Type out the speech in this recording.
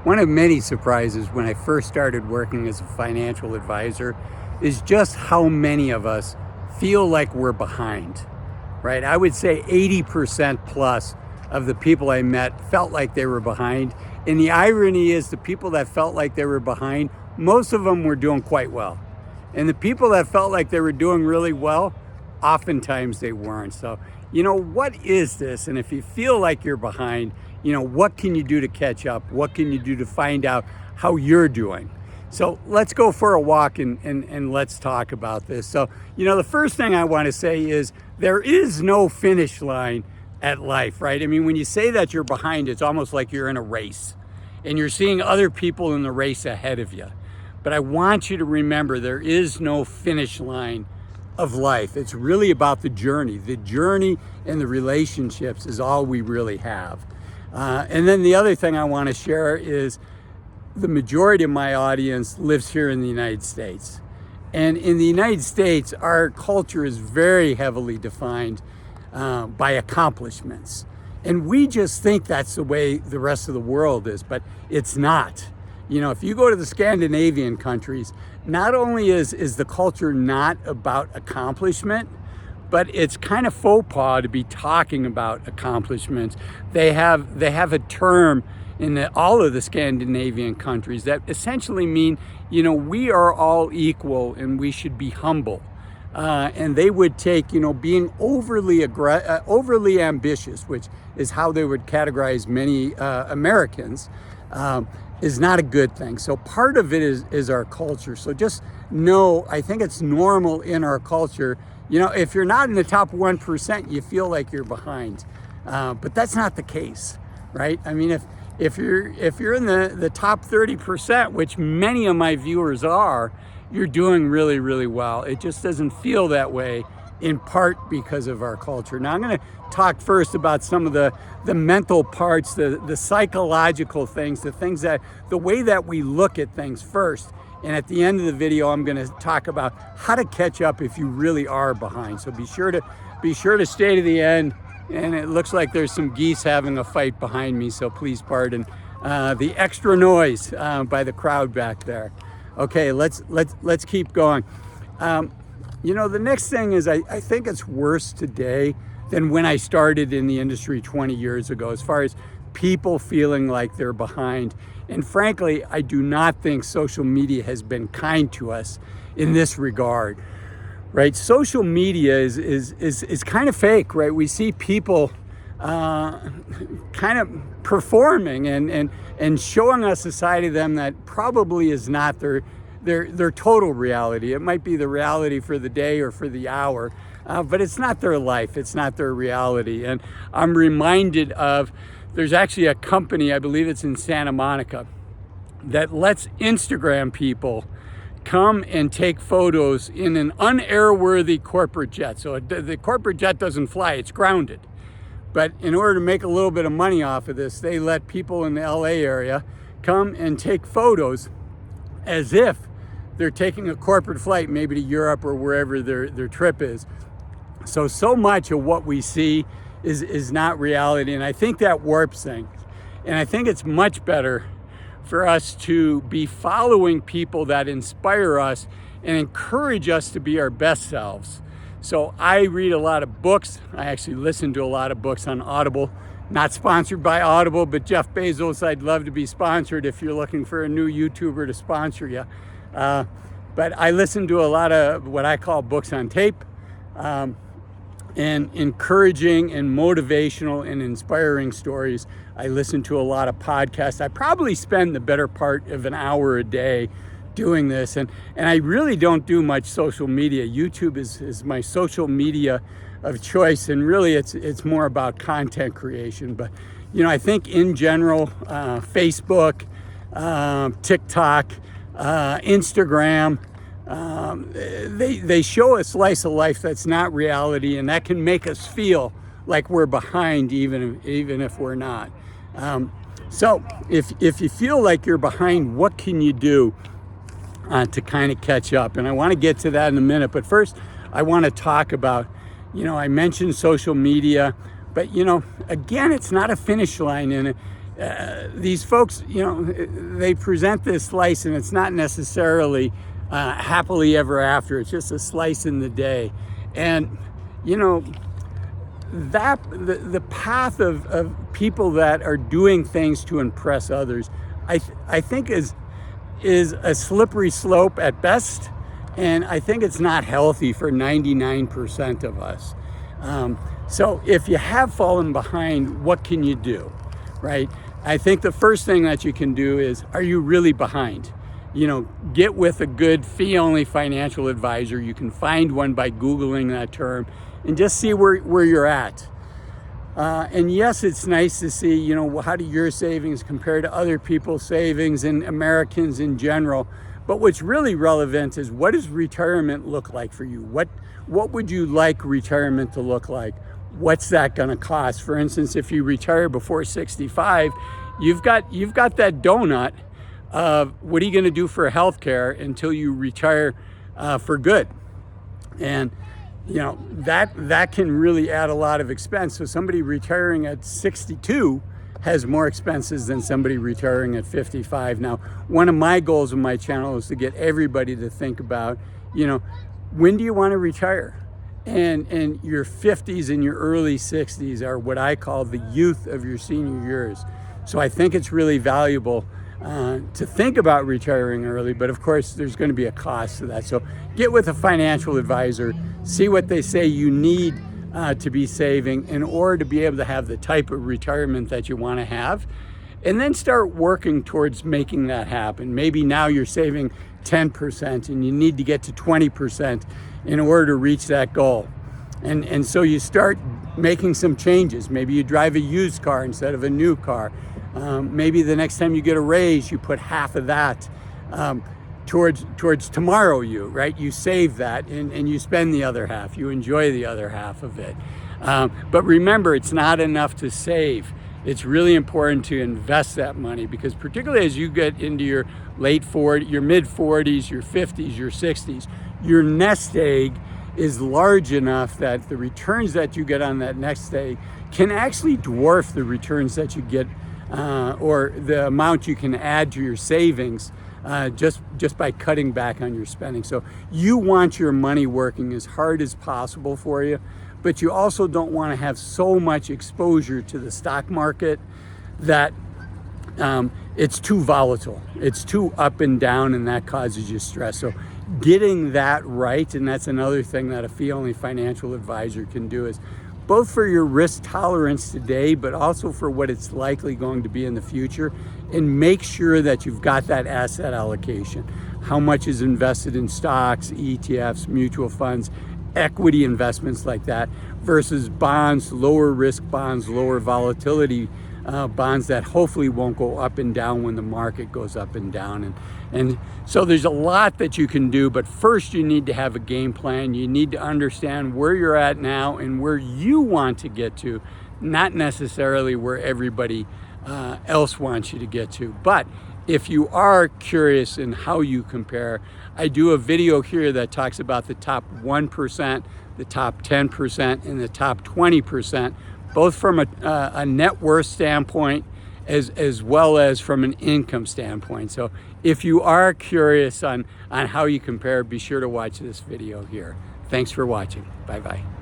One of many surprises when I first started working as a financial advisor is just how many of us feel like we're behind, right? I would say 80% plus of the people I met felt like they were behind. And the irony is the people that felt like they were behind, most of them were doing quite well. And the people that felt like they were doing really well, oftentimes they weren't. So, what is this? And if you feel like you're behind, what can you do to catch up? What can you do to find out how you're doing? So let's go for a walk and let's talk about this. So, the first thing I want to say is there is no finish line at life, right? I mean, when you say that you're behind, it's almost like you're in a race and you're seeing other people in the race ahead of you. But I want you to remember there is no finish line of life. It's really about the journey. The journey and the relationships is all we really have. And then the other thing I want to share is the majority of my audience lives here in the United States. And in the United States, our culture is very heavily defined by accomplishments. And we just think that's the way the rest of the world is, but it's not. If you go to the Scandinavian countries, not only is the culture not about accomplishment, but it's kind of faux pas to be talking about accomplishments. They have a term in all of the Scandinavian countries that essentially mean, we are all equal and we should be humble. And they would take, being overly ambitious, which is how they would categorize many Americans, is not a good thing. So part of it is our culture. So just know, I think it's normal in our culture. If you're not in the top 1%, you feel like you're behind. But that's not the case, right? I mean, if you're in the top 30%, which many of my viewers are, you're doing really, really well. It just doesn't feel that way, in part because of our culture. Now I'm going to talk first about some of the mental parts, the psychological things, the way that we look at things first. And at the end of the video, I'm going to talk about how to catch up if you really are behind. So be sure to stay to the end. And it looks like there's some geese having a fight behind me, so please pardon the extra noise by the crowd back there. Okay, let's keep going. The next thing is I think it's worse today than when I started in the industry 20 years ago, as far as people feeling like they're behind. And frankly, I do not think social media has been kind to us in this regard, right? Social media is kind of fake, right? We see people kind of performing and showing us a side of them that probably is not their total reality. It might be the reality for the day or for the hour, but it's not their life. It's not their reality. And I'm reminded of, there's actually a company, I believe it's in Santa Monica, that lets Instagram people come and take photos in an unairworthy corporate jet. So the corporate jet doesn't fly, it's grounded. But in order to make a little bit of money off of this, they let people in the LA area come and take photos as if they're taking a corporate flight, maybe to Europe or wherever their trip is. So much of what we see is not reality. And I think that warps things. And I think it's much better for us to be following people that inspire us and encourage us to be our best selves. So I read a lot of books. I actually listen to a lot of books on Audible. Not sponsored by Audible, but Jeff Bezos, I'd love to be sponsored if you're looking for a new YouTuber to sponsor you. But I listen to a lot of what I call books on tape, and encouraging and motivational and inspiring stories. I listen to a lot of podcasts. I probably spend the better part of an hour a day doing this, and I really don't do much social media. YouTube is my social media of choice, and really it's more about content creation. But I think in general, Facebook, TikTok, Instagram, they show a slice of life that's not reality, and that can make us feel like we're behind even if we're not. So if you feel like you're behind, what can you do to kind of catch up? And I want to get to that in a minute, but first I want to talk about, I mentioned social media, but again, it's not a finish line, and these folks, they present this slice, and it's not necessarily happily ever after. It's just a slice in the day. And that the path of people that are doing things to impress others, I think is a slippery slope at best, and I think it's not healthy for 99% of us. So if you have fallen behind, what can you do, right? I think the first thing that you can do is, are you really behind? Get with a good fee-only financial advisor. You can find one by Googling that term and just see where you're at. And yes, it's nice to see, how do your savings compare to other people's savings and Americans in general. But what's really relevant is, what does retirement look like for you? What would you like retirement to look like? What's that going to cost? For instance, if you retire before 65, you've got that donut of what are you going to do for health care until you retire for good. And that can really add a lot of expense. So somebody retiring at 62 has more expenses than somebody retiring at 55. Now, one of my goals of my channel is to get everybody to think about, when do you want to retire? And your 50s and your early 60s are what I call the youth of your senior years. So I think it's really valuable to think about retiring early, but of course there's going to be a cost to that. So get with a financial advisor, see what they say you need to be saving in order to be able to have the type of retirement that you want to have, and then start working towards making that happen. Maybe now you're saving 10% and you need to get to 20% in order to reach that goal. And so you start making some changes. Maybe you drive a used car instead of a new car. Maybe the next time you get a raise, you put half of that towards tomorrow right? You save that and you spend the other half. You enjoy the other half of it. But remember, it's not enough to save. It's really important to invest that money, because particularly as you get into your late 40s, your mid 40s, your 50s, your 60s, your nest egg is large enough that the returns that you get on that nest egg can actually dwarf the returns that you get or the amount you can add to your savings just by cutting back on your spending. So you want your money working as hard as possible for you, but you also don't want to have so much exposure to the stock market that it's too volatile. It's too up and down, and that causes you stress. So getting that right, and that's another thing that a fee-only financial advisor can do, is both for your risk tolerance today, but also for what it's likely going to be in the future, and make sure that you've got that asset allocation. How much is invested in stocks, ETFs, mutual funds, equity investments like that, versus bonds, lower risk bonds, lower volatility bonds that hopefully won't go up and down when the market goes up and down. And so there's a lot that you can do, but first you need to have a game plan. You need to understand where you're at now and where you want to get to, not necessarily where everybody else wants you to get to. But if you are curious in how you compare, I do a video here that talks about the top 1%, the top 10%, and the top 20%, both from a net worth standpoint as well as from an income standpoint. So if you are curious on how you compare, be sure to watch this video here. Thanks for watching. Bye-bye.